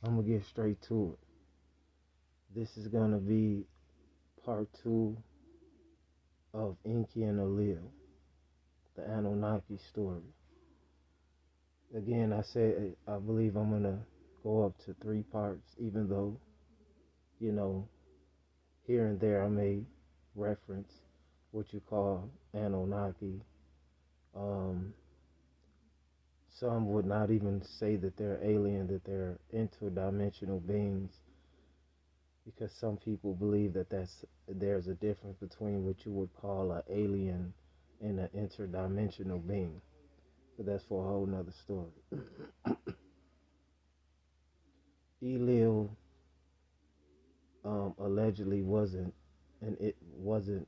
I'm going to get straight to it. This is going to be part 2 of Enki and Enlil, the Anunnaki story. Again, I said I believe I'm going to go up to 3 parts, even though, you know, here and there I may reference what you call Anunnaki. Um, some would not even say that they're alien, that they're interdimensional beings, because some people believe that there's a difference between what you would call an alien and an interdimensional being. But that's for a whole nother story. Enlil allegedly wasn't, and it wasn't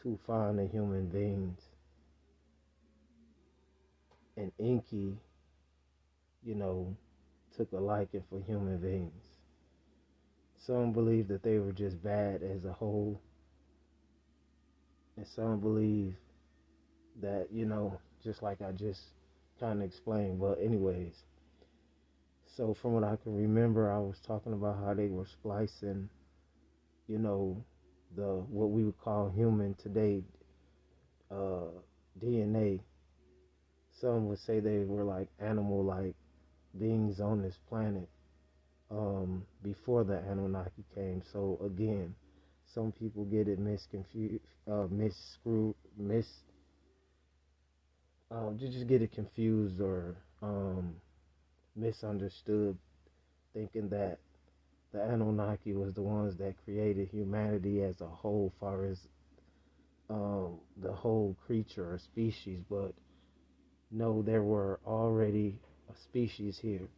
too fond of human beings. And Enki, you know, took a liking for human beings. Some believe that they were just bad as a whole, and some believe that, just like I just kind of explained. But anyways, so from what I can remember, I was talking about how they were splicing, you know, the what we would call human today, DNA. Some would say they were like animal-like beings on this planet before the Anunnaki came. So again, some people get it you just get it confused or misunderstood, thinking that the Anunnaki was the ones that created humanity as a whole, far as the whole creature or species. But no, there were already a species here.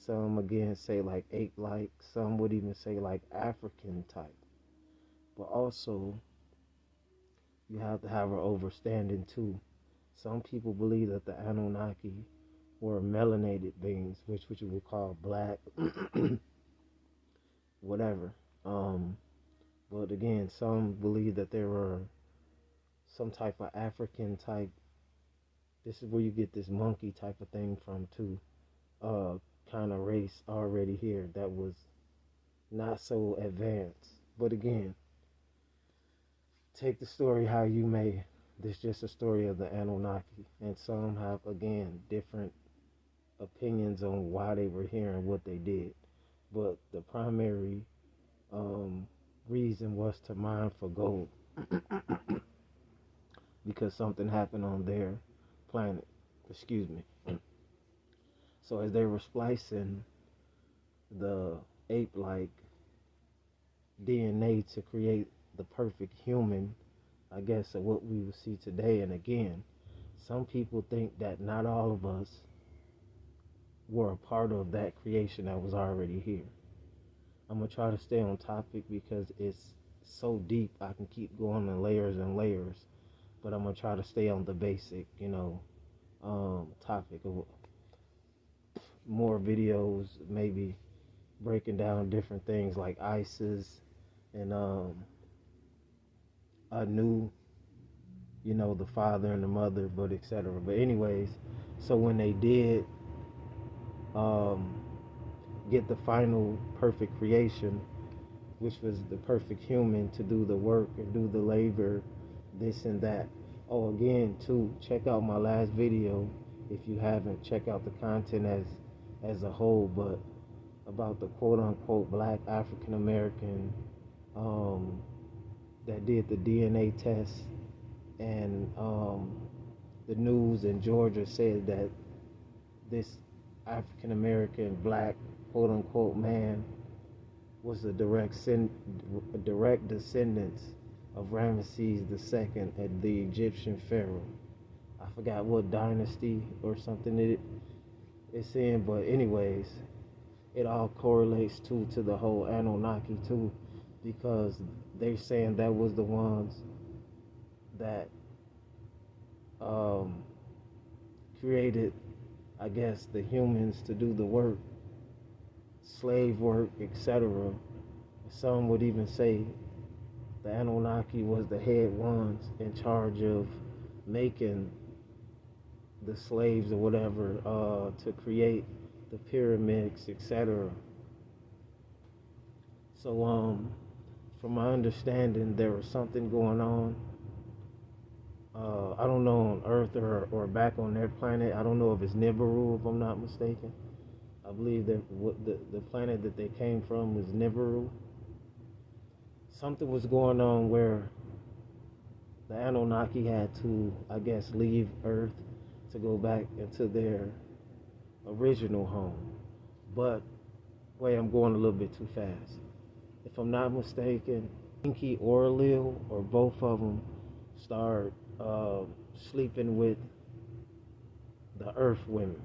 Some again say like ape-like. Some would even say like African type. But also, you have to have an understanding too. Some people believe that the Anunnaki were melanated beings, which you would call black, whatever. But again, some believe that there were some type of African type. This is where you get this monkey type of thing from too. Kind of race already here that was not so advanced. But again, take the story how you may. This is just a story of the Anunnaki, and some have again different opinions on why they were here and what they did. But the primary reason was to mine for gold because something happened on their planet. Excuse me. So as they were splicing the ape-like DNA to create the perfect human, I guess, of what we will see today. And again, some people think that not all of us were a part of that creation that was already here. I'm going to try to stay on topic because it's so deep. I can keep going in layers and layers, but I'm going to try to stay on the basic, topic of more videos, maybe breaking down different things like ISIS and Anu, the father and the mother, but etc. But anyways, so when they did get the final perfect creation, which was the perfect human to do the work and do the labor, this and that. Oh, again, too, check out my last video if you haven't. Check out the content as a whole, but about the quote-unquote black African American that did the DNA test, and the news in Georgia said that this African American black quote-unquote man was a direct descendant of Ramesses II, and the Egyptian pharaoh. I forgot what dynasty or something it's in, but anyways, it all correlates to the whole Anunnaki too, because they're saying that was the ones that created, I guess, the humans to do the work, slave work, etc. Some would even say the Anunnaki was the head ones in charge of making the slaves or whatever to create the pyramids, etc. So, from my understanding, there was something going on. I don't know on Earth or back on their planet. I don't know if it's Nibiru, if I'm not mistaken. I believe that the planet that they came from was Nibiru. Something was going on where the Anunnaki had to, I guess, leave Earth to go back into their original home. But, wait, I'm going a little bit too fast. If I'm not mistaken, Enki or Enlil, or both of them, start sleeping with the Earth women,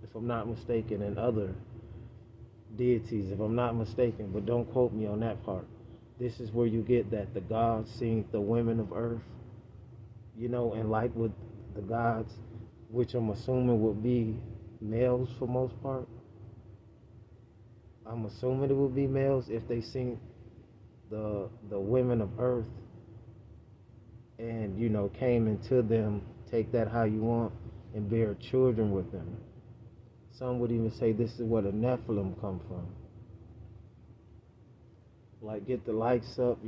if I'm not mistaken, and other deities, if I'm not mistaken, but don't quote me on that part. This is where you get that the gods seen the women of Earth, and like with the gods, which I'm assuming would be males for most part. I'm assuming it would be males if they seen the women of Earth and came into them, take that how you want, and bear children with them. Some would even say this is where the Nephilim come from. Like, get the likes up,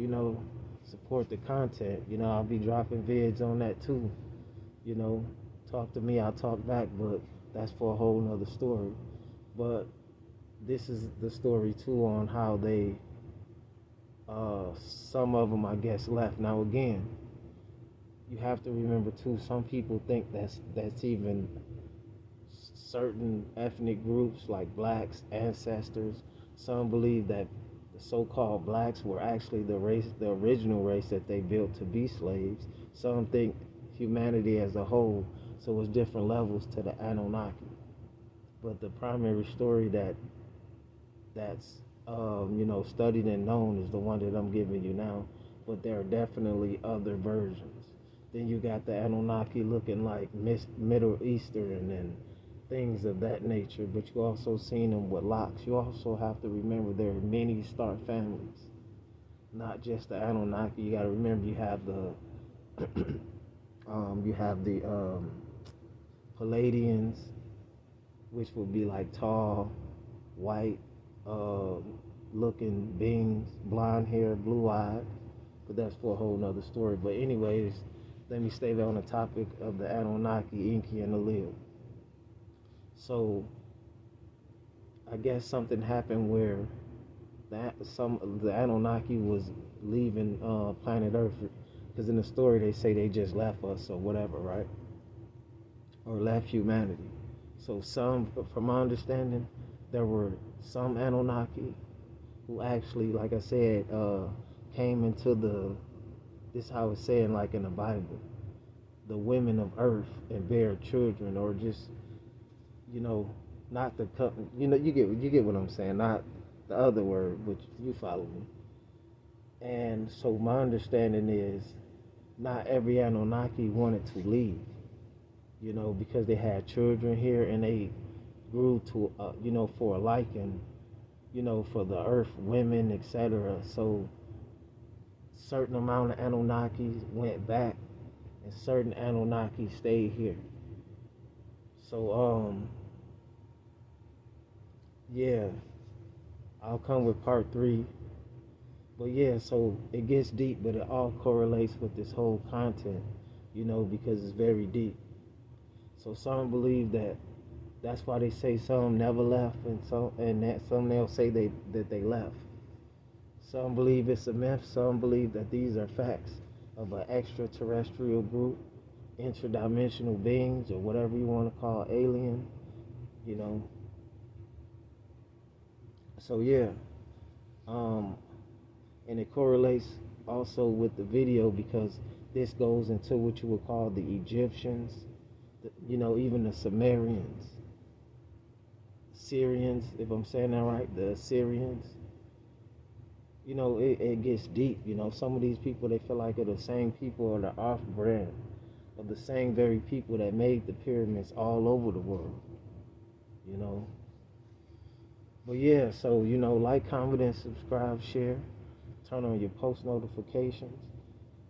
support the content. I'll be dropping vids on that too. Talk to me, I'll talk back, but that's for a whole nother story. But this is the story too on how they, some of them, I guess, left. Now again, you have to remember too, some people think that's even certain ethnic groups like blacks, ancestors. Some believe that the so-called blacks were actually the original race that they built to be slaves. Some think humanity as a whole, so it's different levels to the Anunnaki. But the primary story that's studied and known is the one that I'm giving you now. But there are definitely other versions. Then you got the Anunnaki looking like Middle Eastern and things of that nature. But you also seen them with locks. You also have to remember there are many star families, not just the Anunnaki. You got to remember you have the Palladians, which would be like tall, white, looking beings, blonde hair, blue eyed. But that's for a whole nother story. But anyways, let me stay on the topic of the Anunnaki, Enki, and Enlil. So I guess something happened where the Anunnaki was leaving planet Earth, because in the story they say they just left us or whatever, right? Or left humanity. So some, from my understanding, there were some Anunnaki who actually, like I said, came into this is how it's saying, like in the Bible, the women of Earth and bear children, or just, not the, you get what I'm saying, not the other word, but you follow me. And so my understanding is not every Anunnaki wanted to leave, because they had children here and they grew to, for a liking, for the Earth, women, etc. So certain amount of Anunnaki went back and certain Anunnaki stayed here. So, yeah, I'll come with part 3. But yeah, so it gets deep, but it all correlates with this whole content, because it's very deep. So some believe that's why they say some never left, and some they'll say that they left. Some believe it's a myth. Some believe that these are facts of an extraterrestrial group, interdimensional beings, or whatever you want to call alien, So yeah, and it correlates also with the video, because this goes into what you would call the Egyptians, even the Sumerians, Syrians, if I'm saying that right, the Assyrians. It gets deep. Some of these people, they feel like they're the same people or the offbred of the same very people that made the pyramids all over the world. But yeah, so like, comment, and subscribe, share, turn on your post notifications,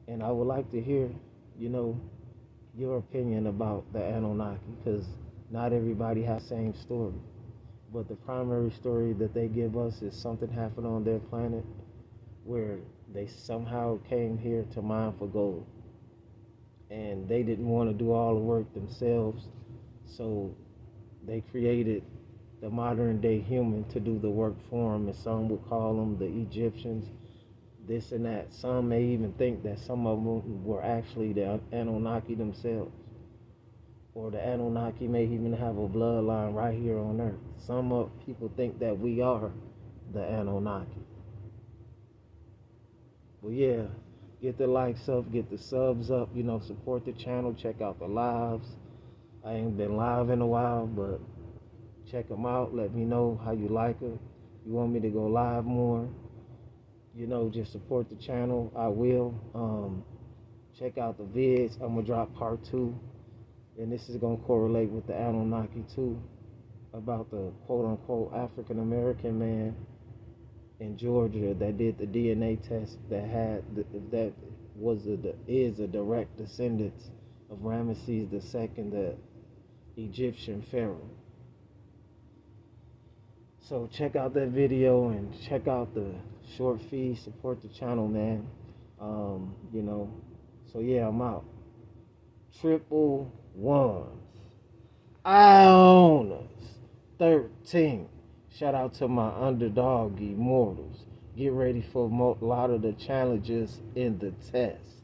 and I would like to hear your opinion about the Anunnaki, because not everybody has the same story. But the primary story that they give us is something happened on their planet where they somehow came here to mine for gold. And they didn't want to do all the work themselves, so they created the modern day human to do the work for them. And some would call them the Egyptians, this and that. Some may even think that some of them were actually the Anunnaki themselves. Or the Anunnaki may even have a bloodline right here on Earth. Some people think that we are the Anunnaki. Well, yeah, get the likes up, get the subs up, support the channel, check out the lives. I ain't been live in a while, but check them out. Let me know how you like it. You want me to go live more? Just support the channel. I will. Check out the vids. I'm going to drop part 2. And this is going to correlate with the Anunnaki too, about the quote-unquote African-American man in Georgia that did the DNA test that is a direct descendant of Ramesses II, the Egyptian pharaoh. So check out that video and check out the short feed. Support the channel, man. So yeah, I'm out. 111 Ionas 13. Shout out to my underdog immortals. Get ready for a lot of the challenges in the test.